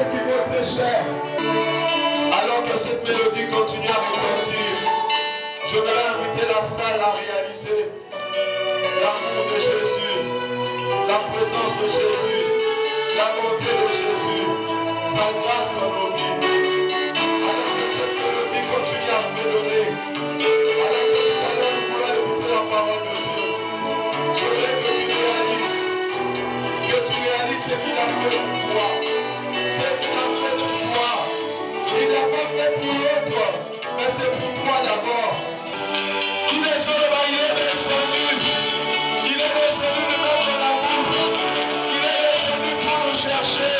qui vaut très cher. Alors que cette mélodie continue à retentir, je voudrais inviter la salle à réaliser l'amour de Jésus, la présence de Jésus, la bonté de Jésus, sa grâce dans nos vies. Alors que cette mélodie continue à résonner, alors que tout à l'heure nous voulons écouter la parole de Dieu, je voudrais que tu réalises ce qu'il a fait pour toi, ce qu'il a fait pour toi. Il ne l'a pas fait pour l'autre, mais c'est pour toi d'abord. Il est descendu. Il est descendu de notre amour. Il est descendu pour nous chercher.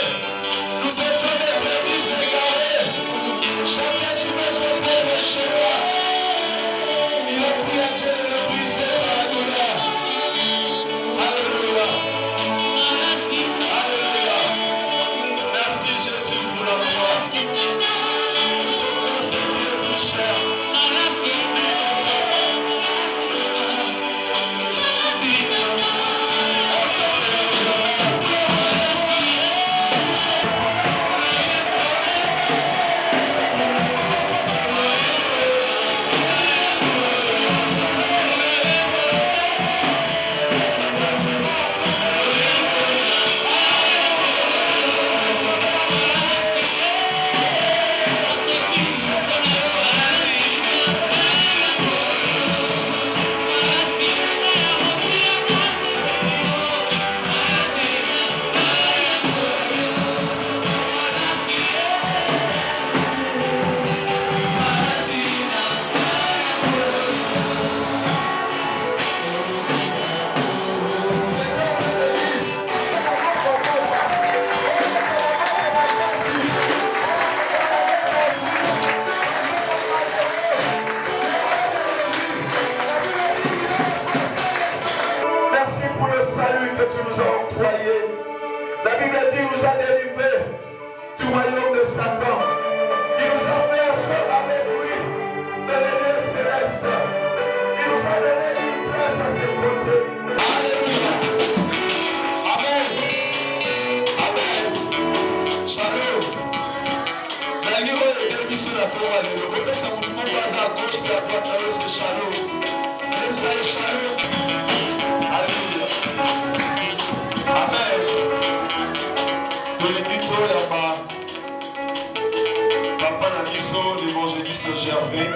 Nous étions des brebis égarés. Chacun soumait son péché. Il a pris à Dieu de le briser par la douleur. Alléluia. Alléluia. Merci Jésus pour la foi. Ce qui est plus cher. Merci pour le salut que tu nous as octroyé. La Bible dit qu'il nous a délivrés du royaume de Satan. Il nous a fait asseoir avec lui de l'église céleste. Il nous a donné une place à ses côtés. Alléluia. Amen. Amen. Shalom. La ligne est mission à toi. Le repère, ça vous demande pas à gauche et à droite. C'est shalom. Même ça est shalom. Alléluia. Amen. Tolédito là-bas. Papa Nabiso, l'évangéliste Gervais.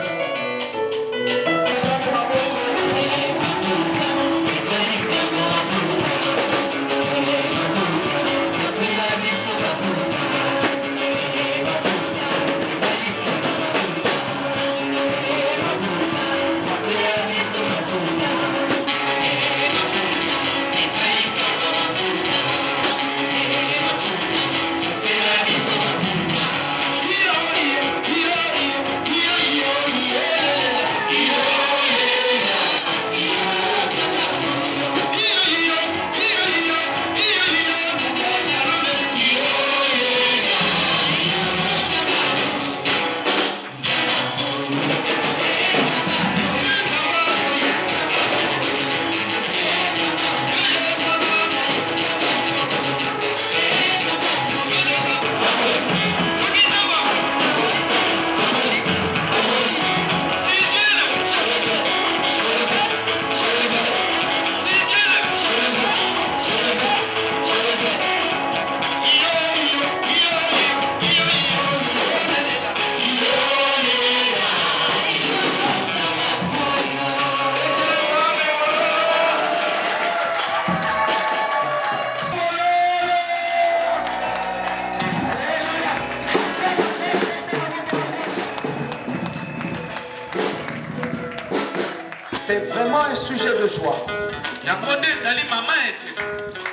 C'est vraiment un sujet de joie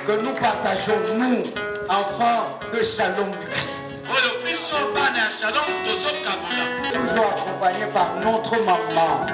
que nous partageons, nous, enfants de Shalom du Christ. Toujours accompagnés par notre maman.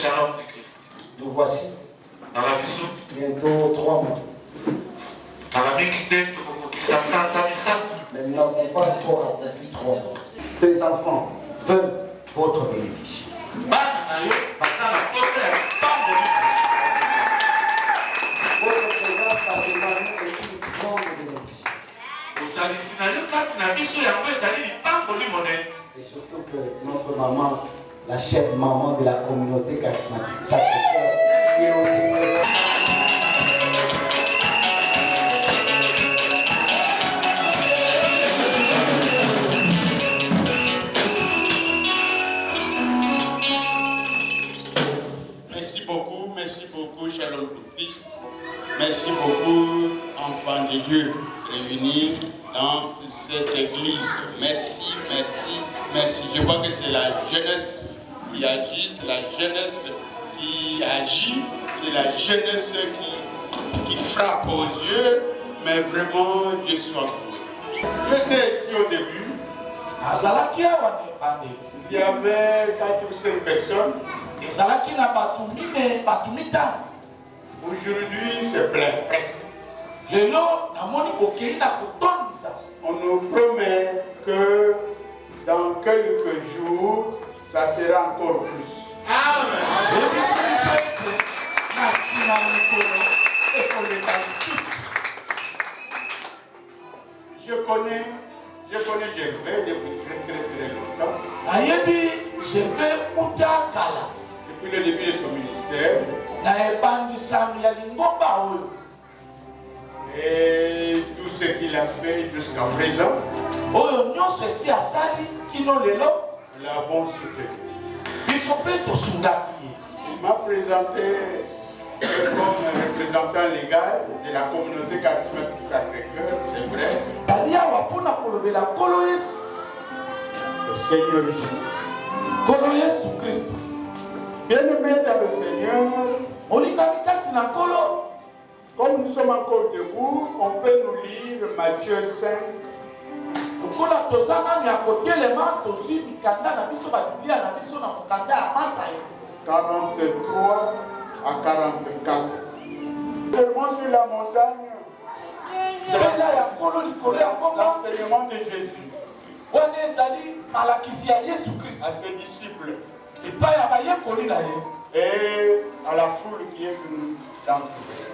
shalom du Christ. Nous voici Dans la mission, bientôt 3 mois. dans la mixité, ça sent ça. Mais nous n'avons pas encore accompli 3 mois. Les enfants veulent votre bénédiction. Votre présence parmi nous est une grande bénédiction. Et surtout que notre maman, la chère maman de la communauté charismatique Sacré-Cœur, est aussi présente. Merci beaucoup, Shalom pour Christ. Merci beaucoup, enfants de Dieu réunis dans cette église. Merci, merci, merci. Je vois que c'est la jeunesse qui agit, c'est la jeunesse qui agit, c'est la jeunesse qui frappe aux yeux, mais vraiment, Dieu soit loué. J'étais ici au début. Il y avait 4 ou 5 personnes. Aujourd'hui, c'est plein, presque. On nous promet que dans quelques jours, ça sera encore plus. Amen. Je connais Gervais depuis très longtemps. Depuis le début de son ministère. Et tout ce qu'il a fait jusqu'à présent, nous l'avons soutenu. Il m'a présenté comme représentant légal de la communauté charismatique Sacré-Cœur, c'est vrai. Le Seigneur Jésus. Bien-aimé dans le Seigneur, comme nous sommes encore debout, on peut nous lire Matthieu 5. 43 à 44. Seulement sur la montagne, c'est l'enseignement de Jésus à ses disciples et à la foule qui est venue l'entourer.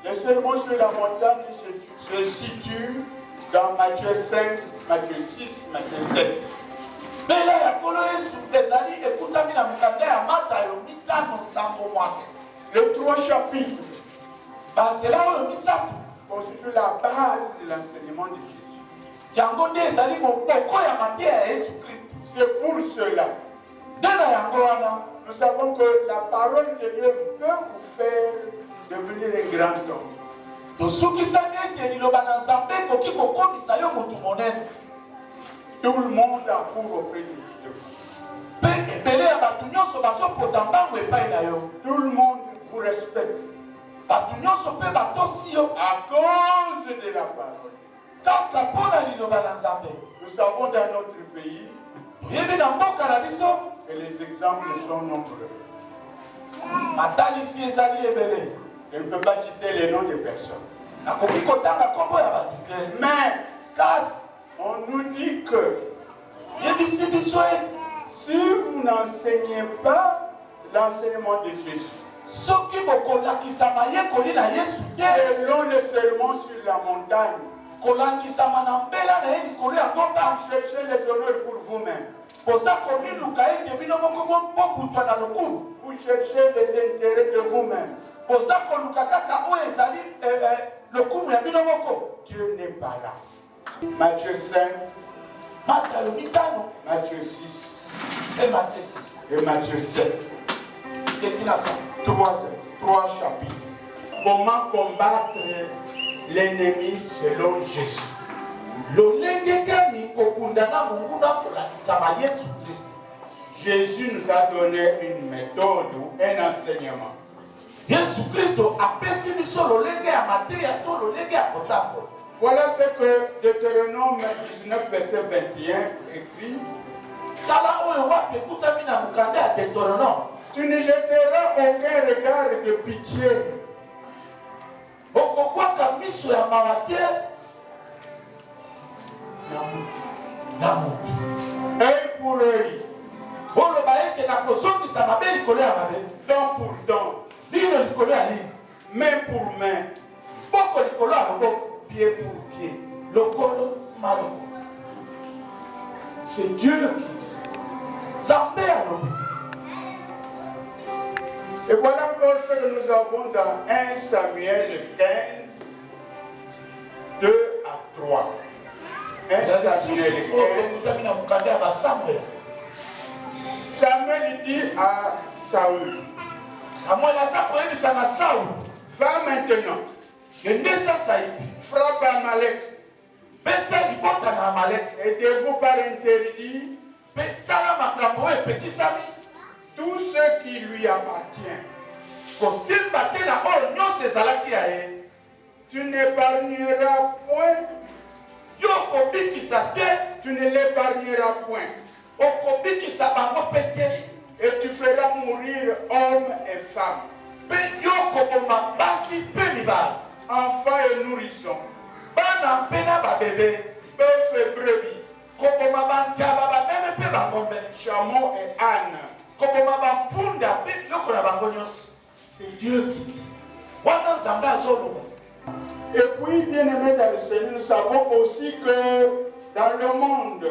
Le sermon sur la montagne se situe dans Matthieu 5, Matthieu 6, Matthieu 7. Les 3 chapitres constituent la base de l'enseignement de Jésus. C'est pour cela. Nous savons que la parole de Dieu peut vous faire devenir un grand homme. Tout le monde a cours auprès de vous. Tout le monde vous respecte à cause de la parole. Nous savons dans notre pays que les exemples sont nombreux. Je ne peux pas citer les noms des personnes. Mais on nous dit que si vous n'enseignez pas l'enseignement de Jésus, selon le sermon sur la montagne, cherchez les honneurs pour vous-même. Vous cherchez les intérêts de vous-même. Dieu n'est pas là. Matthieu 5, Matthieu 6 et Matthieu 7. 3 chapitres. Comment combattre l'ennemi selon Jésus. Jésus nous a donné une méthode ou un enseignement. Voilà ce que Deutéronome 19, verset 21 écrit. Tu ne jetteras aucun regard de pitié. Œil pour œil. Dent pour dent. Main pour main. Pied pour pied. C'est Dieu qui Et voilà encore ce que nous avons dans 1 Samuel 15, 2 à 3. 1 Samuel 15. Samuel dit à Saül, va maintenant, frappe Amalek, aidez-vous par interdit tout ce qui lui appartient. Tu n'épargneras point. Tu ne l'épargneras point. Et tu feras mourir hommes et femmes, enfants et nourrissons, bœufs et brebis, chameaux et ânes. C'est Dieu qui dit. Et puis, bien-aimés dans le Seigneur, nous savons aussi que dans le monde,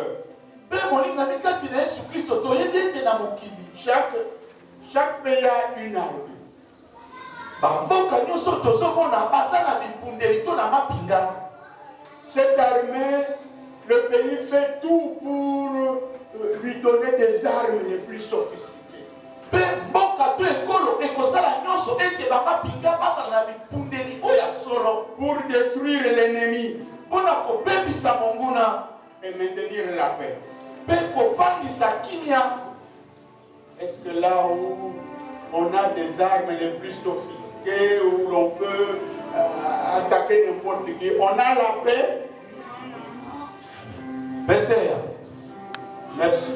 chaque pays a une armée. Cette armée, le pays fait tout pour lui donner des armes les plus sophistiquées. Pour détruire l'ennemi et maintenir la paix. Est-ce que là où on a des armes les plus sophistiquées, où l'on peut attaquer n'importe qui, on a la paix? Merci.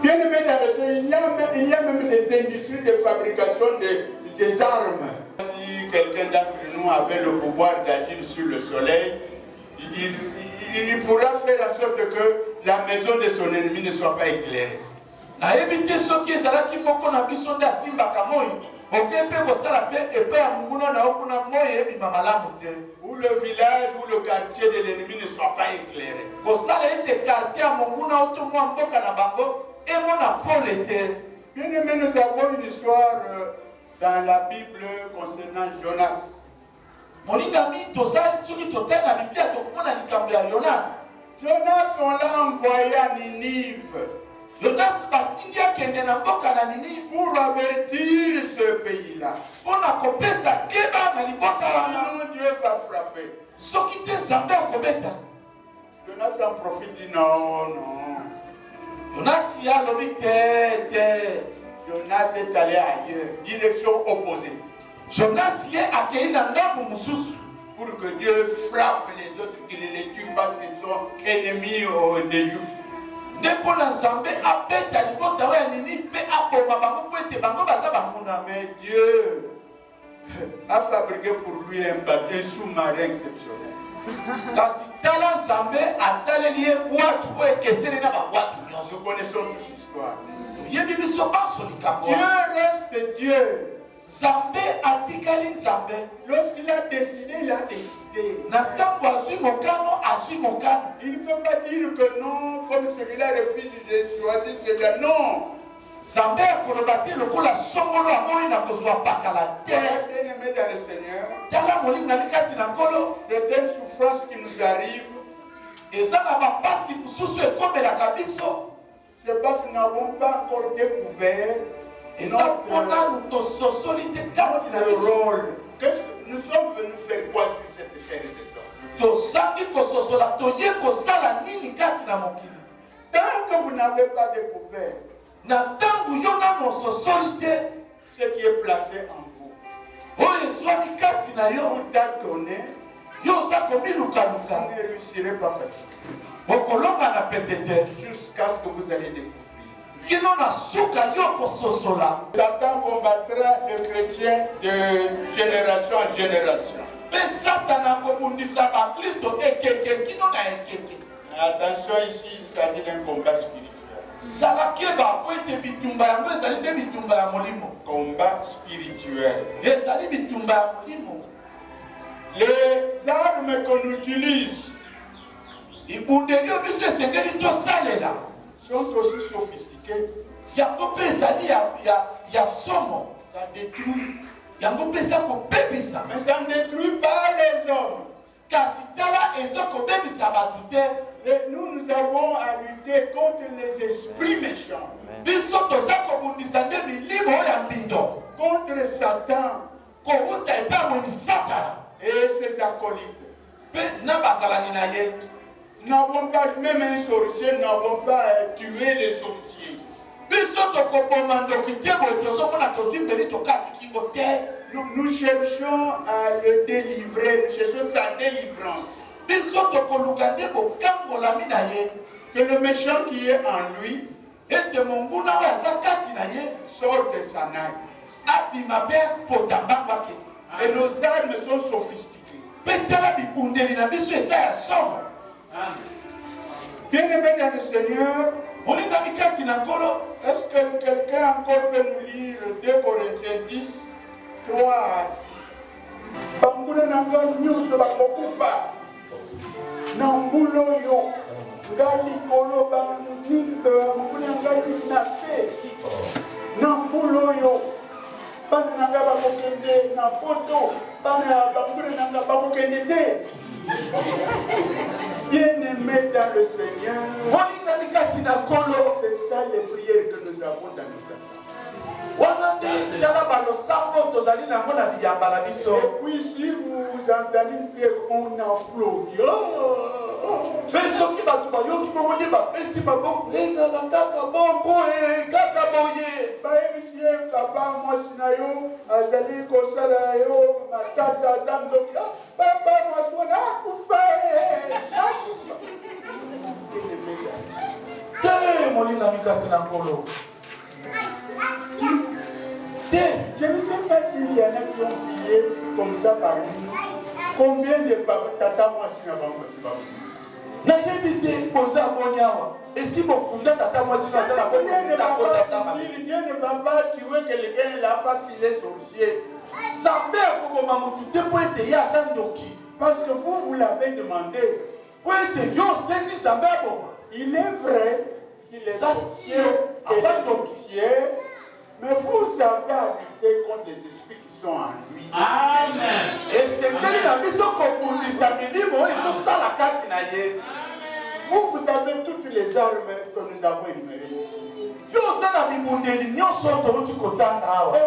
Bien aimé dans le Seigneur, il y a même des industries de fabrication des armes. Si quelqu'un d'entre nous avait le pouvoir d'agir sur le soleil, il pourra faire en sorte que la maison de son ennemi ne soit pas éclairée. Ou le village ou le quartier de l'ennemi ne soit pas éclairé. Bien aimé, nous avons une histoire dans la Bible concernant Jonas. Jonas, on l'a envoyé à Ninive pour avertir ce pays-là. Sinon Dieu va frapper. Jonas en profite, dit non. Jonas est allé ailleurs, direction opposée. Pour que Dieu frappe les autres, qu'il ne les tue parce qu'ils sont ennemis des Juifs. Mais Dieu a fabriqué pour lui un sous-marin exceptionnel. Nous connaissons toute l'histoire. Dieu reste Dieu. Lorsqu'il a décidé, il a décidé. Il ne peut pas dire que non, comme celui-là refuse, j'ai choisi celui-là. Non. Bien-aimé dans le Seigneur, certaines souffrances qui nous arrivent, c'est parce que nous n'avons pas encore découvert notre rôle. Nous sommes venus faire quoi sur cette terre de temps? Tant que vous n'avez pas découvert ce qui est placé en vous, vous t'a donné, vous ne réussirez pas facilement. jusqu'à ce que vous allez découvrir. Satan combattra le chrétien de génération en génération. Attention, ici, il s'agit d'un combat spirituel. Combat spirituel. Les armes qu'on utilise sont aussi sophistiquées. Ça détruit. Mais ça ne détruit pas les hommes. Et nous avons à lutter contre les esprits méchants. Contre Satan et ses acolytes. Nous n'avons pas, même un sorcier, nous n'avons pas tué les sorciers. Nous cherchons à le délivrer, nous cherchons sa délivrance. Que le méchant qui est en lui sorte de sa naille. Et nos armes sont sophistiquées. Bien-aimés dans le Seigneur, est-ce que quelqu'un encore peut nous lire 2 Corinthiens 10, 3 à 6? Banguna nanga nyuso bakokufa. Nambulo yo. Ngali kolo banguna ngali nase. Nambulo yo. Bana nanga bakokende na poto. Bana banguna nanga bakokende te. Bien-aimé dans le Seigneur, c'est ça les prières que nous avons dans nos assemblées. Et puis si vous entendez une prière, on applaudit. Je ne sais pas s'il y en a qui ont prié comme ça parmi nous. Combien de tata moi si n'a pas Dieu ne va pas tuer quelqu'un là parce qu'il est sorcier. Parce que vous l'avez demandé. Il est vrai qu'il est sorcier et sorcier, mais vous avez à lutter contre les esprits qui sont en lui. Amen. Et c'est vous avez toutes les armes que nous avons énumérées ici. Et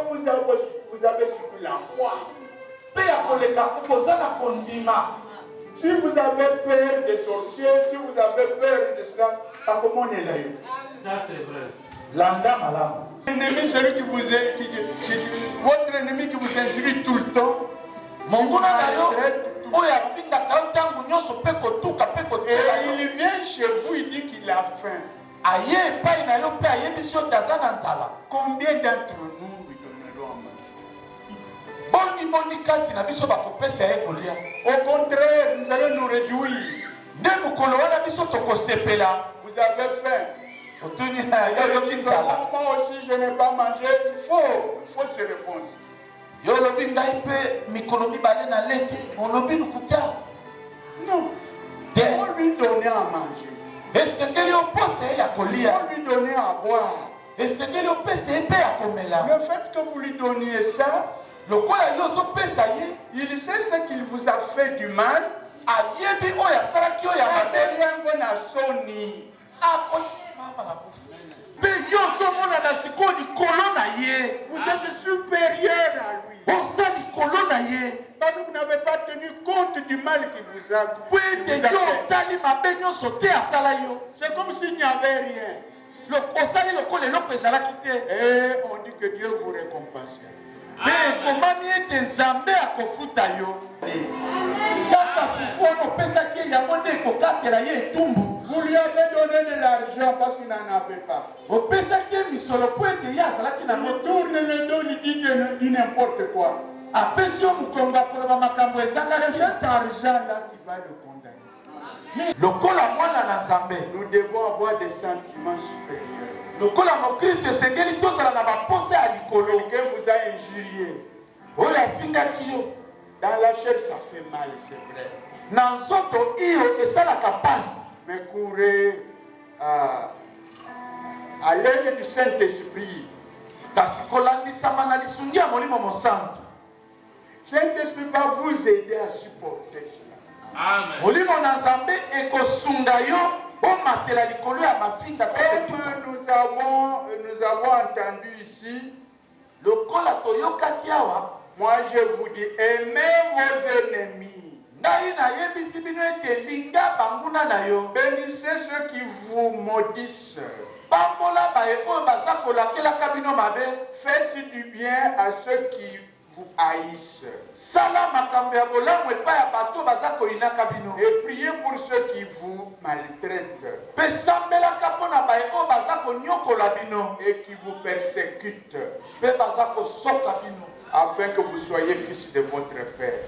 vous avez surtout la foi. Si vous avez peur des sorciers, si vous avez peur de cela, comment on est là? Ça c'est vrai. L'ennemi, celui qui vous est, votre ennemi qui vous injurie tout le temps, et il vient chez vous, il dit qu'il a faim. Combien d'entre nous lui donnerons à manger? Au contraire, nous allons nous réjouir. Vous avez faim. Moi aussi, je n'ai pas mangé. Il faut se répondre. Non. Il faut lui donner à manger. Il faut lui donner à boire. Le fait que vous lui donniez ça, il sait ce qu'il vous a fait du mal. Vous êtes supérieur à lui. Parce que vous n'avez pas tenu compte du mal qu'il vous a fait. C'est comme s'il n'y avait rien. Et on dit que Dieu vous récompense. Vous Vous lui avez donné de l'argent parce qu'il n'en avait pas. Retourne le dos, il dit dit n'importe quoi. Cet argent-là qui va le condamner. Nous devons avoir des sentiments supérieurs. Quelqu'un vous a injurié. Dans la chair, ça fait mal, c'est vrai. Mais courez à l'aide du Saint-Esprit. Saint-Esprit va vous aider à supporter cela. Amen. Comme nous avons entendu ici, moi je vous dis, aimez vos ennemis. Bénissez ceux qui vous maudissent. Faites du bien à ceux qui vous haïssent. Et priez pour ceux qui vous maltraitent. Et qui vous persécutent. Afin que vous soyez fils de votre Père.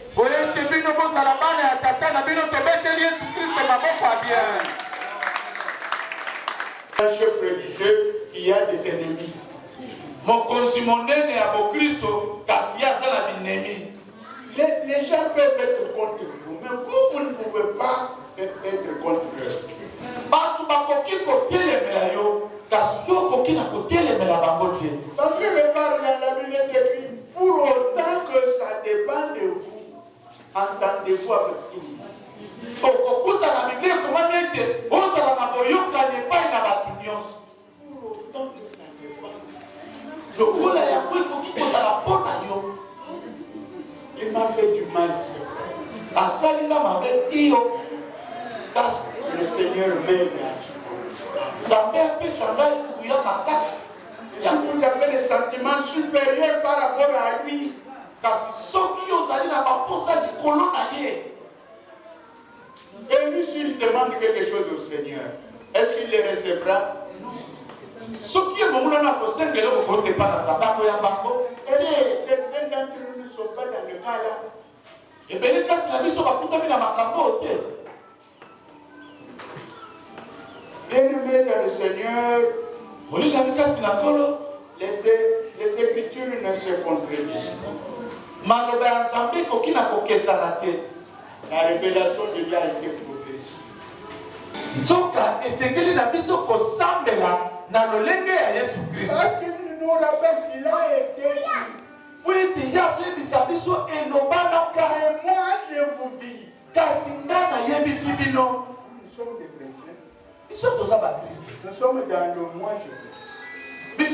Un chef religieux qui a des ennemis. Les gens peuvent être contre vous, mais vous ne pouvez pas être contre eux. Parce que le parle dans la Bible est écrit, pour autant que ça dépend de vous, entendez-vous avec tout le monde. Pour autant que ça dépend de vous. Il m'a fait du mal, c'est vrai. Le Seigneur m'aide à si vous avez des sentiments supérieurs par rapport à lui, et lui, s'il demande quelque chose au Seigneur, est-ce qu'il le recevra? Certains d'entre nous ne sont pas dans le cas là. Bien-aimés dans le Seigneur, les Écritures ne se contredisent pas. La révélation de Dieu a été progressive. Parce qu'il nous rappelle qu'il a été dit. Et moi je vous dis, nous sommes des chrétiens. Nous sommes dans le moi je vous dis.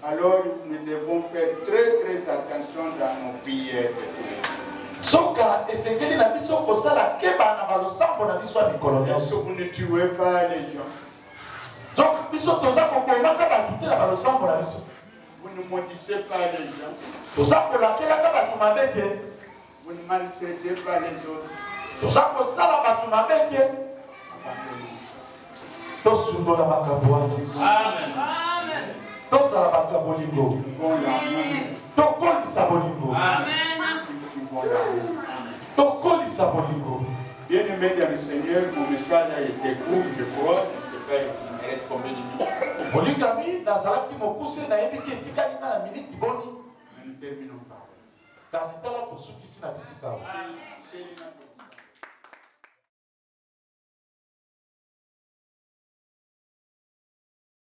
Alors nous devons faire très attention dans nos prières de tous les jours. Est-ce que vous ne tuez pas les gens? Vous ne maudissez pas les gens. Vous ne maltraitez pas les autres. Amen. Bien-aimé dans le Seigneur, mon message a été court, je crois. Je ne sais pas, il reste combien de minutes. Nous ne terminons pas.